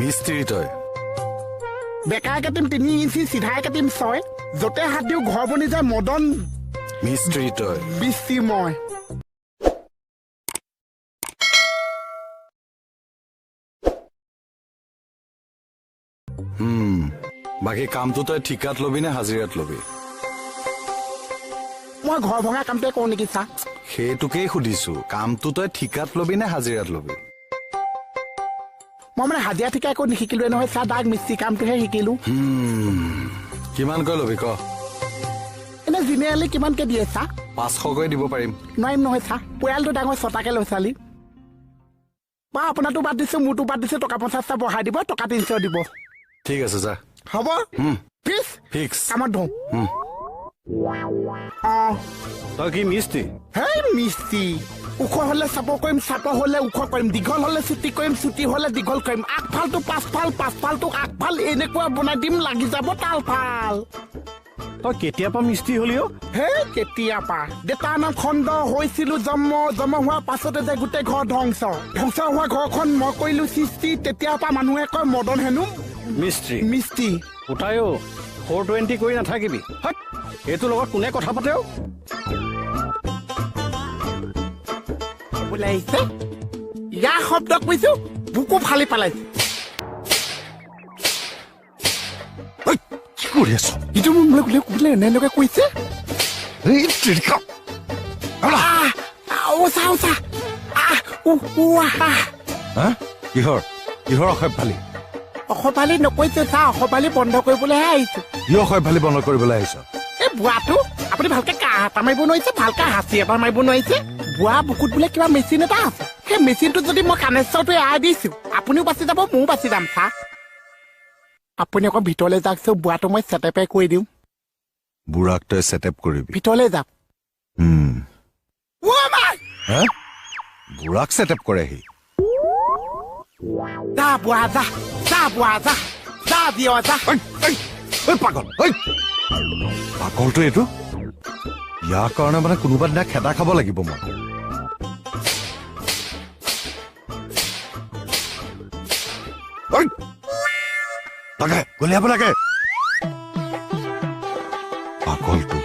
মিস্ত্ৰী তই বেকাই কাটিম 3 ইঞ্চি চিধাই কাটিম 6 যতে হাত দিও ঘৰ বনি যায় মদন মিস্ত্ৰী তই বিচি মই বাকী কামটো তই ঠিকাত লবি নে হাজিৰাত লবি মই ঘৰ ভঙা কামটোৱে কৰো নেকি চা সেইটোকেই সুধিছো কামটো তই ঠিকাত লবি নে হাজিৰাত লবি মই মানে হাজিৰা ঠিকা একো নিশিকিলোৱে নহয় চা দাগ মিস্ত্ৰী কামটোহে শিকিলো কিমানকৈ লবি ক এনে জেনেৰেলি কিমানকে দিয়ে চা 500কৈ দিব পাৰিম নোৱাৰিম নহয় চা পৰিয়ালটো ডাঙৰ 6টাকে লৈ চালি বা আপোনাৰটো বাদ দিছো মোৰটো বাদ দিছো টকা 50টা বঢ়াই দিব টকা 300 দিব ঠিক আছে যা হ'ব ফিক্স কামত ধো তই কি মিস্ত্ৰী হেই মিস্ত্ৰী ওখ হলে চাপৰ কৰিম চাপৰ হলে ওখ কৰিম দীঘল হলে চুটি কৰিম চুটি হলে দীঘল কৰিম আগফালটো পাছফাল পাছফালটো আগফাল এনেকুৱা বনাই দিম লাগি যাব তালফাল তই কেতিয়াৰ পৰা মিস্ত্ৰী হলি হেই কেতিয়াৰ পৰা দেউতাৰ নাম খণ্ড হৈছিলো জন্ম হোৱাৰ পাছতে যে গোটেই ঘৰ ধ্বংস হোৱা ঘৰখন মই কৰিলো সৃষ্টি তেতিয়াৰ পৰা মানুহে কয় মদন হেনো মিস্ত্ৰী উঠায়ো 420 কৰি নাথাকিবি এইটোৰ লগত কোনে কথা পাতে ওলাইছে ইয়াৰ শব্দ কৈছো বুকু ফালি পেলাইছে কি কৰি আছ ইটো বোলে এনেকে কৈছে কিহৰ অসভ্যালি অসভ্যালি নকৈছে চা অসভ্যালি বন্ধ কৰিবলৈহে আহিছো কি অসভ্যালি বন্ধ কৰিবলৈ আহিছ এই বুঢ়াটো আপুনি ভালকে কাহ এটা মাৰিব নোৱাৰিছে ভালকে হাঁচি এবাৰ মাৰিব নোৱাৰিছে বুঢ়া বুকুত বোলে কিবা মেচিন এটা আছে সেই মেচিনটোত যদি মই কানেকশ্যনটো এৰাই দিছো আপুনিও বাচি যাব ময়ো বাচি যাম চা আপুনি আকৌ ভিতৰলৈ যাওকচোন বুঢ়াটো মই ছেটেপে কৰি দিওঁ বুঢ়াক তই ছেটআপ কৰিবি ভিতৰলৈ যাওক বুঢ়াক ছেটআপ কৰেহি যা বুঢ়া যা দিয় যা পাগলটো এইটো ইয়াৰ কাৰণে মানে কোনোবা দিনা খেদা খাব লাগিব মই গলিয়াব লাগে পাগলটো